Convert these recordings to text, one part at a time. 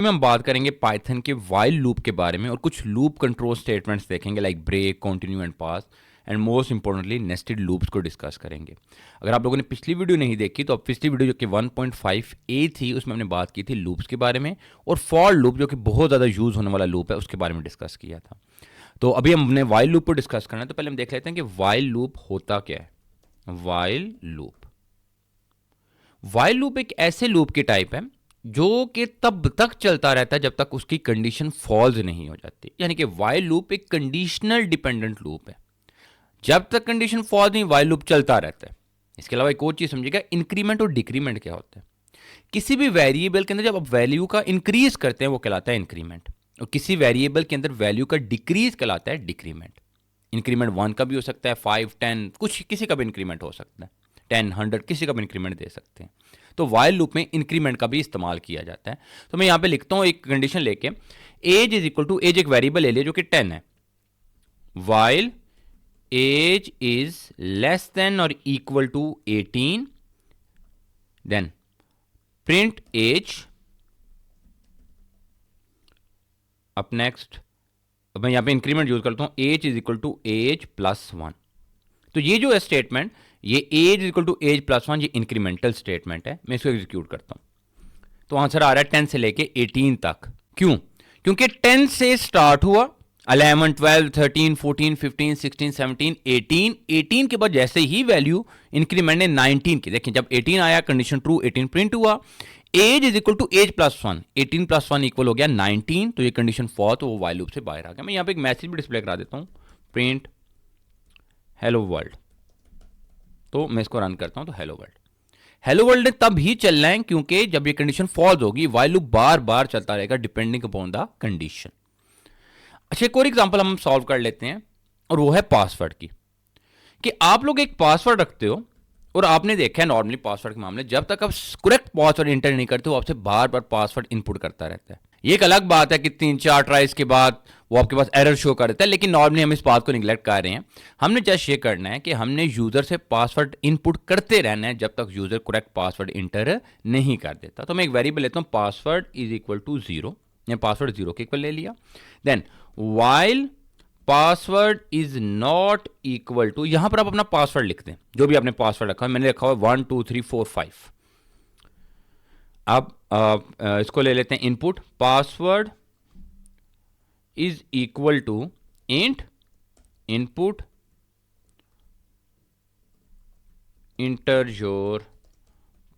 में हम बात करेंगे पाइथन के वाइल लूप के बारे में और कुछ लूप कंट्रोल स्टेटमेंट्स देखेंगे like break, continue and pass and most importantly nested loops को डिस्कस करेंगे। अगर आप लोगों ने पिछली वीडियो नहीं देखी तो अब पिछली वीडियो जो कि 1.5a थी उसमें हमने बात की थी लूप्स के बारे में और फॉर लूप जो कि बहुत ज़्यादा यूज़ होने वाला लूप है उसके बारे में डिस्कस किया था। तो अभी हमने वाइल लूप को डिस्कस करना है, तो पहले हम देख लेते हैं कि वाइल लूप होता क्या है। वाइल लूप एक ऐसे लूप की टाइप है जो कि तब तक चलता रहता है जब तक उसकी कंडीशन फॉल्स नहीं हो जाती। यानी कि वाइल लूप एक कंडीशनल डिपेंडेंट लूप है। जब तक कंडीशन फॉल्स नहीं वाइल लूप चलता रहता है। इसके अलावा एक और चीज समझिएगा, इंक्रीमेंट और डिक्रीमेंट क्या होता है। किसी भी वेरिएबल के अंदर जब आप वैल्यू का इंक्रीज करते हैं वो कहलाता है इंक्रीमेंट, और किसी वेरिएबल के अंदर वैल्यू का डिक्रीज कहलाता है डिक्रीमेंट। इंक्रीमेंट 1 का भी हो सकता है, 5, 10, कुछ किसी का भी इंक्रीमेंट हो सकता है, 10, 100 किसी का भी इंक्रीमेंट दे सकते हैं। तो वाइल लूप में इंक्रीमेंट का भी इस्तेमाल किया जाता है। तो मैं यहां पे लिखता हूं एक कंडीशन लेके, age is equal to, age एक वेरिएबल ले लिया जो कि 10 है, while age is less than और equal to 18, then print age. अब नेक्स्ट मैं यहां पे इंक्रीमेंट यूज करता हूं, age is equal to age plus 1। तो ये जो है स्टेटमेंट, ये age equal to age plus 1, ये इंक्रीमेंटल स्टेटमेंट है। मैं इसको एग्जीक्यूट करता हूं तो आंसर आ रहा है 10 से लेके 18 तक। क्यों? क्योंकि 10 से स्टार्ट हुआ, 11, 12, 13, 14, 15, 16, 17, 18, 18 के बाद जैसे ही वैल्यू इंक्रीमेंट है 19 की, देखिए जब 18 आया कंडीशन ट्रू, 18 प्रिंट हुआ, age is equal to age plus 1, 18 plus 1 equal हो गया 19, तो ये कंडीशन फॉल्स, तो वो वाइल लूप से बाहर आ गया। मैं यहां पे एक मैसेज भी डिस्प्ले करा देता हूं, प्रिंट हेलो वर्ल्ड। तो मैं इसको रन करता हूं तो हेलो वर्ल्ड, हेलो वर्ल्ड ने तब ही चलना है क्योंकि जब ये कंडीशन फॉल्स होगी वाइल लूप बार बार चलता रहेगा डिपेंडिंग अपॉन द कंडीशन। अच्छा, एक और एग्जांपल हम सॉल्व कर लेते हैं और वो है पासवर्ड की, कि आप लोग एक पासवर्ड रखते हो और आपने देखा है नॉर्मली पासवर्ड के मामले जब तक आप करेक्ट पासवर्ड इंटर नहीं करते हो आपसे बार बार पासवर्ड इनपुट करता रहता है। ये एक अलग बात है कि 3-4 ट्राइज के बाद वो आपके पास एरर शो कर देता है, लेकिन नॉर्मली हम इस बात को निगलेक्ट कर रहे हैं। हमने जस्ट ये करना है कि हमने यूजर से पासवर्ड इनपुट करते रहना है जब तक यूजर करेक्ट पासवर्ड इंटर नहीं कर देता। तो मैं एक वेरिएबल लेता हूं, पासवर्ड इज इक्वल टू 0, मैं पासवर्ड 0 के इक्वल ले लिया। Then while password is not equal to, यहां पर आप अपना पासवर्ड लिख दें, जो भी आपने पासवर्ड रखा है। मैंने रखा हुआ 1 2 3 4 5। अब इसको ले लेते हैं input, password is equal to int input enter your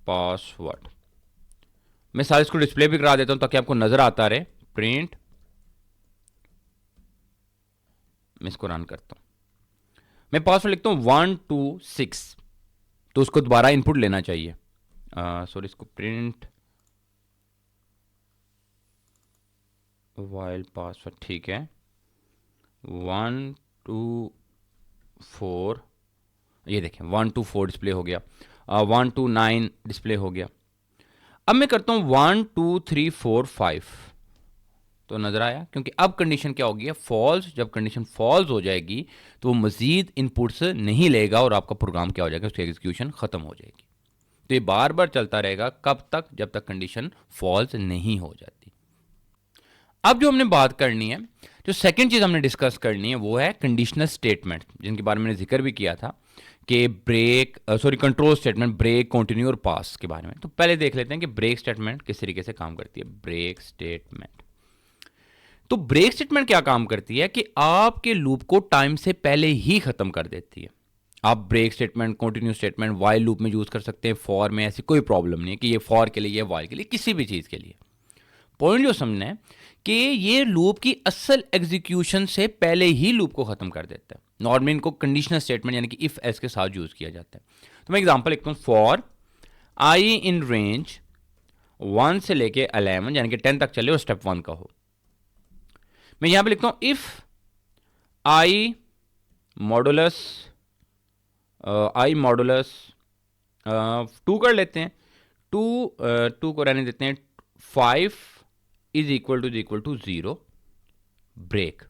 password. मैं सारे इसको डिस्प्ले भी करा देता हूं ताकि आपको नजर आता रहे, प्रिंट, मैं इसको रन करता हूं, मैं पासवर्ड लिखता हूं 1 2 6, तो उसको दोबारा इनपुट लेना चाहिए। सॉरी, इसको प्रिंट वाइल पासवर्ड, ठीक है, 1 2 4, ये देखें 1 2 4 डिस्प्ले हो गया, 1 2 9 डिस्प्ले हो गया। अब मैं करता हूं 1 2 3 4 5, तो नजर आया, क्योंकि अब कंडीशन क्या होगी, फॉल्स। जब कंडीशन फॉल्स हो जाएगी तो वो मजीद इनपुट्स नहीं लेगा और आपका प्रोग्राम क्या हो जाएगा, उसकी एग्जीक्यूशन खत्म हो जाएगी। तो ये बार बार चलता रहेगा, कब तक, जब तक कंडीशन फॉल्स नहीं हो जाती। अब जो हमने बात करनी है, जो सेकंड चीज हमने डिस्कस करनी है वो है कंडीशनल स्टेटमेंट, जिनके बारे में मैंने जिक्र भी किया था कि break, control statement, break, continue और पास के बारे में। तो पहले देख लेते हैं कि ब्रेक स्टेटमेंट किस तरीके से काम करती है। ब्रेक स्टेटमेंट, तो ब्रेक स्टेटमेंट क्या काम करती है कि आपके लूप को टाइम से पहले ही खत्म कर देती है। आप break statement, continue statement while loop में यूज कर सकते हैं, फॉर में ऐसी कोई प्रॉब्लम नहीं है कि ये फॉर के लिए, ये वाइल के लिए, किसी भी चीज के लिए। पॉइंट जो समझना है कि ये लूप की असल एग्जीक्यूशन से पहले ही लूप को खत्म कर देता है। नॉर्मली इनको कंडीशनल स्टेटमेंट यानी कि इफ एस के साथ यूज किया जाता है। तो मैं एग्जांपल लिखता हूं, फॉर आई इन रेंज 1 से लेके 11 यानी कि 10 तक चले और स्टेप 1 का हो। मैं यहां पे लिखता हूं इफ आई मॉडुलस 2 कर लेते हैं, 2 को रहने देते हैं, 5 इज इक्वल टू 0, ब्रेक।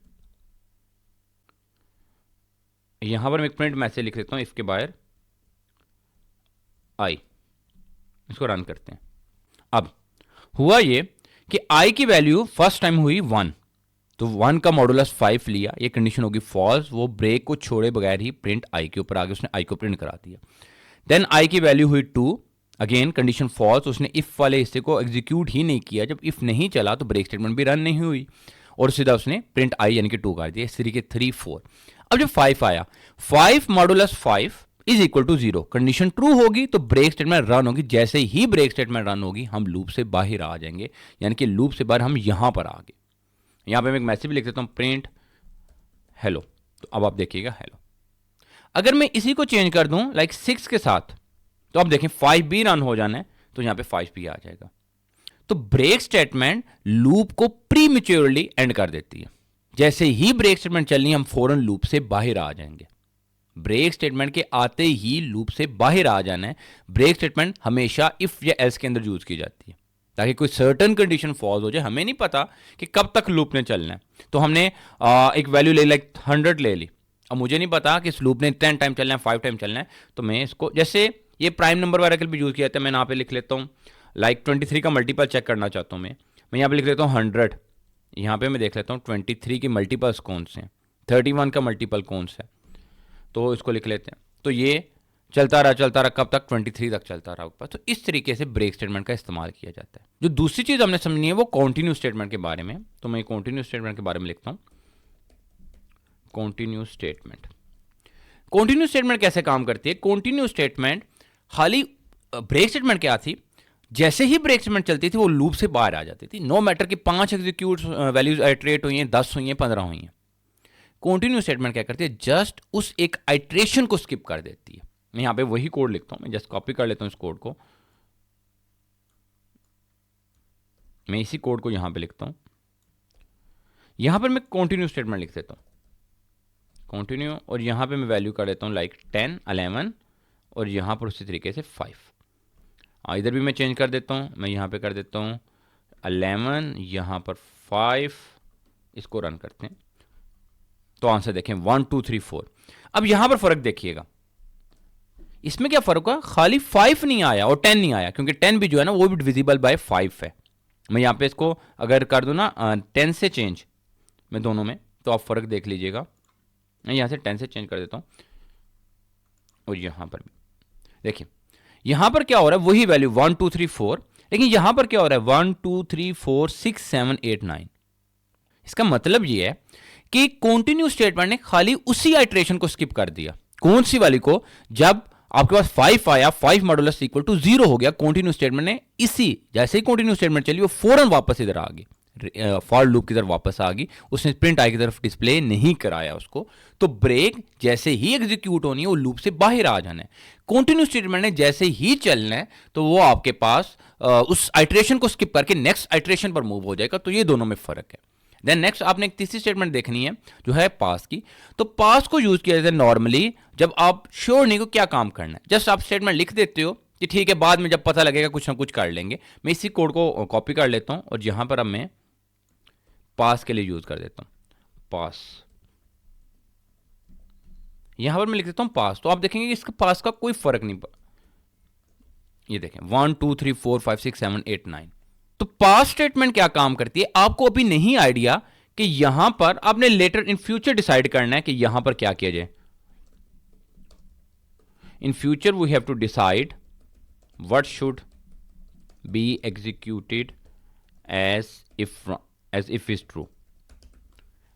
यहां पर मैं एक प्रिंट मैसेज लिख देता हूं, इफ के बाहर आई, इसको रन करते हैं। अब हुआ ये कि आई की वैल्यू फर्स्ट टाइम हुई 1, तो 1 का मॉडुलस 5 लिया, ये कंडीशन होगी फॉल्स, वो ब्रेक को छोड़े बगैर ही प्रिंट आई के ऊपर आ गया, उसने आई को प्रिंट करा दिया। देन आई की वैल्यू हुई 2, अगेन कंडीशन फॉल्स, उसने इफ वाले हिस्से को एग्जीक्यूट ही नहीं किया, जब इफ नहीं चला तो ब्रेक स्टेटमेंट भी रन नहीं हुई और सीधा उसने प्रिंट आई यानी कि 2 कर दिया। इस तरीके 3, 4। अब जब 5 आया, 5 modulus 5 is equal to 0, condition true होगी तो ब्रेक स्टेटमेंट रन होगी। जैसे ही ब्रेक स्टेटमेंट रन होगी हम लूप से बाहर आ जाएंगे, यानी कि लूप से बाहर हम यहां पर आ गए। यहां पे मैं एक मैसेज भी लिख देता हूं, प्रिंट हेलो, तो अब आप देखिएगा हेलो। अगर मैं इसी को चेंज कर दूं लाइक 6 के साथ, तो अब देखें 5 भी रन हो जाना है, तो यहां पे 5 भी आ जाएगा। तो ब्रेक स्टेटमेंट लूप को प्रीमेच्योरली एंड कर देती है। जैसे ही ब्रेक स्टेटमेंट चलनी है हम फौरन लूप से बाहर आ जाएंगे। ब्रेक स्टेटमेंट के आते ही लूप से बाहर आ जाना है। ब्रेक स्टेटमेंट हमेशा इफ या एल्स के अंदर यूज की जाती है ताकि कोई सर्टन कंडीशन फॉल्स हो जाए। हमें नहीं पता कि कब तक लूप ने चलना है, तो हमने एक वैल्यू ले लाइक 100 ले ली। अब मुझे नहीं पता कि इस लूप ने 10 टाइम चलना है, 5 टाइम चलना है, तो मैं इसको, जैसे ये प्राइम नंबर वाला के लिए भी यूज किया जाता है, मैं यहाँ पे लिख लेता हूँ लाइक 23 का मल्टीपल चेक करना चाहता हूँ मैं यहाँ पे लिख लेता हूँ 100। यहाँ पे मैं देख लेता हूँ 23 के मल्टीपल्स कौन से हैं, 31 का मल्टीपल कौन सा है, तो इसको लिख लेते हैं। तो ये चलता रहा कब तक, 23 तक चलता रहा ऊपर। तो इस तरीके से ब्रेक स्टेटमेंट का इस्तेमाल किया जाता है। जो दूसरी चीज हमने समझनी है वो कॉन्टिन्यू स्टेटमेंट के बारे में, तो मैं कॉन्टिन्यू स्टेटमेंट के बारे में लिखता हूं। कॉन्टिन्यू स्टेटमेंट, कॉन्टिन्यू स्टेटमेंट कैसे काम करती है? कॉन्टिन्यू स्टेटमेंट खाली ब्रेक स्टेटमेंट क्या थी, जैसे ही ब्रेक स्टेटमेंट चलती थी वो लूप से बाहर आ जाती थी। नो मैटर कि 5 एग्जीक्यूट वैल्यूज आइट्रेट हुई हैं, 10 हुई हैं, 15 हुई हैं। कॉन्टिन्यू स्टेटमेंट क्या करती है, जस्ट उस एक आइट्रेशन को स्किप कर देती है। मैं यहां पे वही कोड लिखता हूं, मैं जस्ट कॉपी कर लेता हूं इस कोड को, मैं इसी कोड को यहां पे लिखता हूं। यहां पर मैं कॉन्टिन्यू स्टेटमेंट लिख देता हूं, कॉन्टिन्यू, और यहां पे मैं वैल्यू कर देता हूं लाइक 10, 11, और यहां पर उसी तरीके से 5। इधर भी मैं चेंज कर देता हूं, मैं यहां पे कर देता हूं 11, यहां पर 5, इसको रन करते हैं तो आंसर देखें 1 2 3 4। अब यहां पर फर्क देखिएगा, इसमें क्या फर्क हुआ, खाली 5 नहीं आया और 10 नहीं आया, क्योंकि 10 भी जो है ना वो भी डिविजिबल बाय 5 है। मैं यहां पे इसको अगर कर दूं ना 10 से चेंज मैं दोनों में, तो आप फर्क देख लीजिएगा। मैं यहां से 10 से चेंज कर देता हूं और यहां पर भी देखिए, यहां पर क्या हो रहा है, वही वैल्यू 1 2 3 4, लेकिन यहां पर क्या हो रहा है 1 2 3 4 6 7 8 9। इसका मतलब यह है कि कॉन्टिन्यू स्टेटमेंट ने खाली उसी आइट्रेशन को स्किप कर दिया। कौन सी वाली को, जब आपके पास 5 आया, 5 मॉडुलस इक्वल टू 0 हो गया, कॉन्टिन्यू स्टेटमेंट ने इसी, जैसे ही कॉन्टिन्यू स्टेटमेंट चली वो फौरन वापस इधर आ गई, फॉर लूप की तरफ वापस आ गई, उसने प्रिंट आई की तरफ डिस्प्ले नहीं कराया उसको। तो ब्रेक जैसे ही एग्जीक्यूट होनी है वो लूप से बाहर आ जाना है। कॉन्टिन्यू स्टेटमेंट ने जैसे ही चलना है तो वो आपके पास उस आइट्रेशन को स्किप करके नेक्स्ट आइट्रेशन पर मूव हो जाएगा। तो ये दोनों में फर्क है। देन नेक्स्ट आपने एक तीसरी स्टेटमेंट देखनी है जो है पास की। तो पास को यूज किया जाता है नॉर्मली जब आप श्योर नहीं को क्या काम करना है, जस्ट आप स्टेटमेंट लिख देते हो कि ठीक है बाद में जब पता लगेगा कुछ ना कुछ कर लेंगे। मैं इसी कोड को कॉपी कर लेता हूं और यहां पर अब मैं पास के लिए यूज कर देता हूं, पास, यहां पर मैं लिख देता हूं पास। तो आप देखेंगे कि इसका पास का कोई फर्क नहीं पड़ा। ये देखें 1 2 3 4 5 6 7 8 9। तो पास स्टेटमेंट क्या काम करती है, आपको अभी नहीं आइडिया कि यहां पर आपने लेटर इन फ्यूचर डिसाइड करना है कि यहां पर क्या किया जाए। In future we have to decide what should be executed as if is true.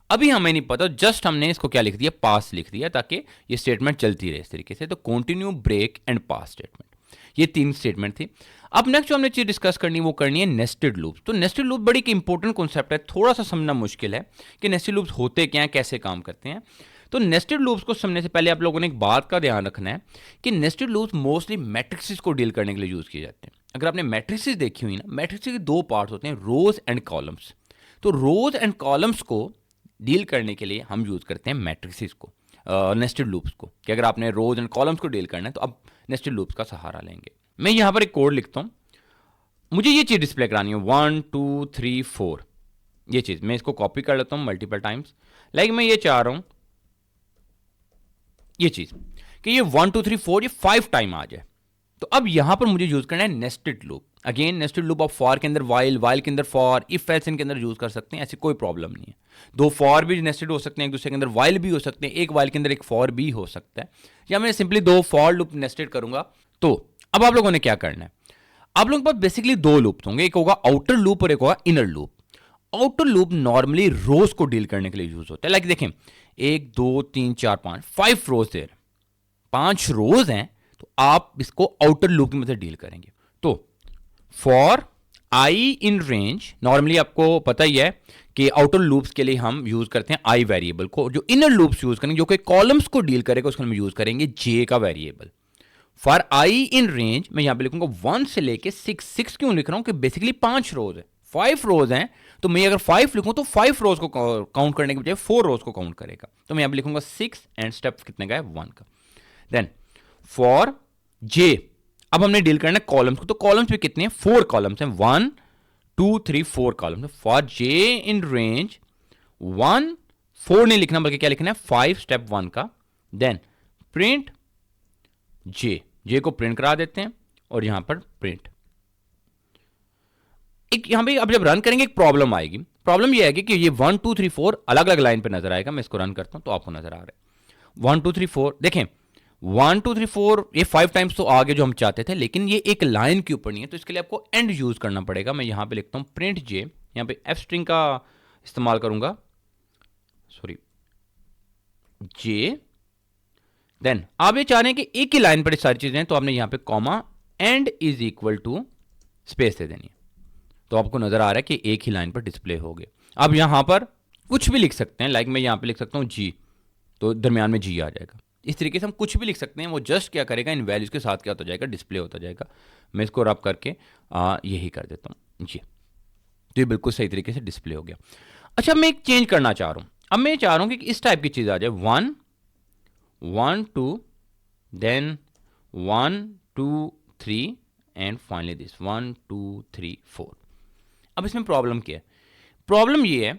अभी हमें नहीं पता, जस्ट हमने इसको क्या लिख दिया, पास लिख दिया, ताकि ये स्टेटमेंट चलती रहे इस तरीके से। तो continue, break and pass statement, ये 3 स्टेटमेंट थी। अब नेक्स्ट जो हमने चीज डिस्कस करनी वो करनी है नेस्टेड लूप्स। तो नेस्टेड लूप बड़ी इंपॉर्टेंट कॉन्सेप्ट है, थोड़ा सा समझना मुश्किल है कि नेस्टेड लूप्स होते क्या हैं, कैसे काम करते हैं। तो नेस्टेड लूप्स को समझने से पहले आप लोगों ने एक बात का ध्यान रखना है कि नेस्टेड लूप्स मोस्टली मैट्रिक्सेस को डील करने के लिए यूज किए जाते हैं। अगर आपने मैट्रिक्सेस देखी हुई ना, मैट्रिक्सेस के 2 पार्ट्स होते हैं, रोज एंड कॉलम्स। तो रोज एंड कॉलम्स को डील करने के लिए हम यूज करते हैं मैट्रिक्सेस को, नेस्टेड लूप्स को, कि अगर आपने रोज एंड कॉलम्स को डील करना है तो अब नेस्टेड लूप्स का सहारा लेंगे। मैं यहां पर एक कोड लिखता हूं, मुझे ये चीज डिस्प्ले करानी है 1 2 3 4, ये चीज मैं इसको कॉपी कर लेता हूं मल्टीपल टाइम्स। लाइक मैं ये चाह रहा हूं ये चीज कि ये 1 2 3 4 ये 5 टाइम आ जाए। तो अब यहां पर मुझे यूज करना है nested loop. Again nested loop आप फॉर के अंदर वाइल के अंदर फॉर, इफ एल्स इनके अंदर यूज कर सकते हैं, ऐसी कोई प्रॉब्लम नहीं है। दो फॉर भी नेस्टेड हो सकते हैं एक दूसरे के अंदर, वाइल भी हो सकते हैं, एक वाइल के अंदर एक फॉर भी हो सकता है, या मैं सिंपली दो फॉर लूप नेस्टेड करूंगा। तो अब आप लोगों ने क्या करना है, आप लोगों के पास बेसिकली दो लूप होंगे, एक होगा आउटर लूप और एक होगा inner loop. Outer loop normally rows को डील करने के लिए यूज होता है। लाइक देखें 1 2 3 4 5 5 रोज देर, 5 रोज हैं, तो आप इसको आउटर लूप की मदद डील करेंगे। तो for I in range, normally आपको पता ही है कि आउटर लूप्स के लिए हम यूज करते हैं आई वेरिएबल को, जो इनर लूप्स यूज करेंगे जो कि कॉलम्स को डील करेगा उसको हम यूज करेंगे जे का variable. For I in range मैं यहां पे लिखूंगा 1 से लेके 6 क्यों लिख रहा हूं कि बेसिकली 5 रोज है, 5 रोज हैं, तो मैं अगर 5 लिखूं तो 5 रोज को काउंट करने के बजाय 4 रोज को काउंट करेगा। तो मैं यहां पे लिखूंगा 6 एंड स्टेप कितने का है 1 का। देन फॉर जे, अब हमने डील करना है कॉलम्स को, तो कॉलम्स भी कितने हैं 4 कॉलम्स हैं, 1 2 3 4 columns. For J in range 1 4 नहीं लिखना बल्कि क्या लिखना है 5 स्टेप 1 का। देन प्रिंट जे को प्रिंट करा देते हैं और यहां पर प्रिंट। एक यहां पे अब जब रन करेंगे एक प्रॉब्लम आएगी, प्रॉब्लम ये आएगी कि ये 1 2 3 4 अलग अलग लाइन पे नजर आएगा। मैं इसको रन करता हूं तो आपको नजर आ रहा है 1 2 3 4। देखें 1 2 3 4 ये 5 टाइम्स तो आगे जो हम चाहते थे, लेकिन ये एक लाइन के ऊपर नहीं है, तो इसके लिए आपको एंड यूज करना पड़ेगा। मैं यहां पे लिखता हूं प्रिंट जे, यहां पे एफ स्ट्रिंग का इस्तेमाल करूंगा, सॉरी जे। देन आप ये चाह रहे हैं कि एक ही लाइन पर सारी चीजें हैं, तो आपने यहां पे comma end is equal to space दे देनी है, तो आपको नजर आ रहा है कि एक ही लाइन पर डिस्प्ले हो गया। अब यहां पर कुछ भी लिख सकते हैं, लाइक मैं यहां पे लिख सकता हूं जी, तो दरमियान में जी आ जाएगा। इस तरीके से हम कुछ भी लिख सकते हैं, वो जस्ट क्या करेगा इन वैल्यूज के साथ क्या होता जाएगा डिस्प्ले होता जाएगा। मैं इसको रब करके यही कर देता हूं जी, तो ये बिल्कुल सही तरीके से डिस्प्ले हो गया। अच्छा मैं एक चेंज करना चाह रहा हूं, अब मैं चाह रहा हूं कि इस टाइप की चीज आ जाए 1 1 2 देन 1 2 3 एंड फाइनली दिस 1 2 3 4। अब इसमें प्रॉब्लम क्या है, प्रॉब्लम ये है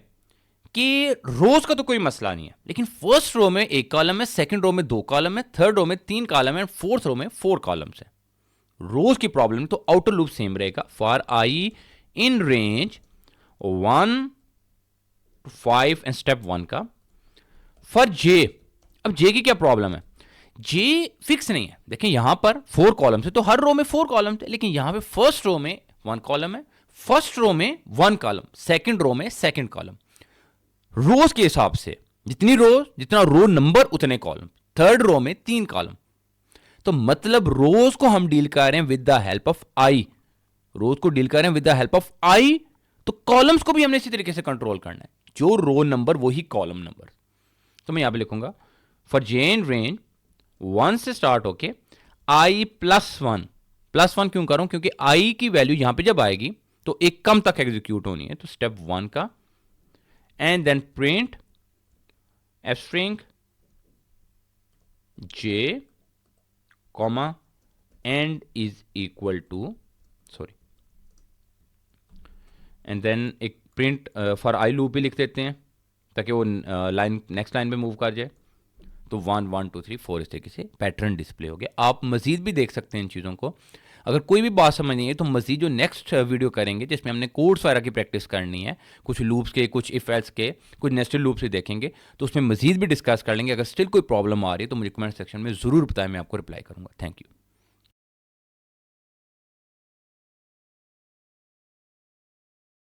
कि रोज का तो कोई मसला नहीं है, लेकिन फर्स्ट रो में एक कॉलम है, सेकंड रो में 2 कॉलम है, थर्ड रो में 3 कॉलम है, फोर्थ रो में 4 कॉलम्स है। रोज की प्रॉब्लम तो आउटर लूप सेम रहेगा। For I in range 1 5 and step 1 का। फॉर जे, अब जे की क्या प्रॉब्लम है, जे फिक्स नहीं है। देखें यहां पर 4 कॉलम्स है, तो हर रो में 4 कॉलम्स है, लेकिन यहां पे फर्स्ट रो में 1 कॉलम है, फर्स्ट रो में 1 कॉलम, सेकंड रो में सेकंड कॉलम। रोज के हिसाब से जितनी रोज जितना रो नंबर उतने कॉलम, थर्ड रो में 3 कॉलम, तो मतलब रोज को हम डील कर रहे हैं विद द हेल्प ऑफ आई, रोज को डील कर रहे हैं विद द हेल्प ऑफ आई, तो कॉलम्स को भी हमने इसी तरीके से कंट्रोल करना है, जो रो नंबर वही कॉलम नंबर। तो मैं यहां पे लिखूंगा फॉर जे इन रेंज 1 से स्टार्ट होके आई +1 क्यों कर रहा हूं, क्योंकि आई की वैल्यू यहां पे जब आएगी तो एक कम तक एग्जीक्यूट होनी है, तो स्टेप 1 का। And then print f string j comma end is equal to, sorry, and then एक प्रिंट फॉर आई लूप भी लिख देते हैं ताकि वो लाइन नेक्स्ट लाइन पे मूव कर जाए। तो 1 1 2 3 4 इस तरीके से पैटर्न डिस्प्ले हो गया। आप मजीद भी देख सकते हैं इन चीज़ों को। अगर कोई भी बात समझ नहीं है तो मजीद जो नेक्स्ट वीडियो करेंगे जिसमें हमने कोड्स वगैरह की प्रैक्टिस करनी है, कुछ लूप्स के, कुछ इफ एल्स के, कुछ नेस्टेड लूप्स से देखेंगे, तो उसमें मजीद भी डिस्कस कर लेंगे। अगर स्टिल कोई प्रॉब्लम आ रही है तो मुझे कमेंट सेक्शन में ज़रूर बताएं, मैं आपको रिप्लाई करूँगा। Thank you.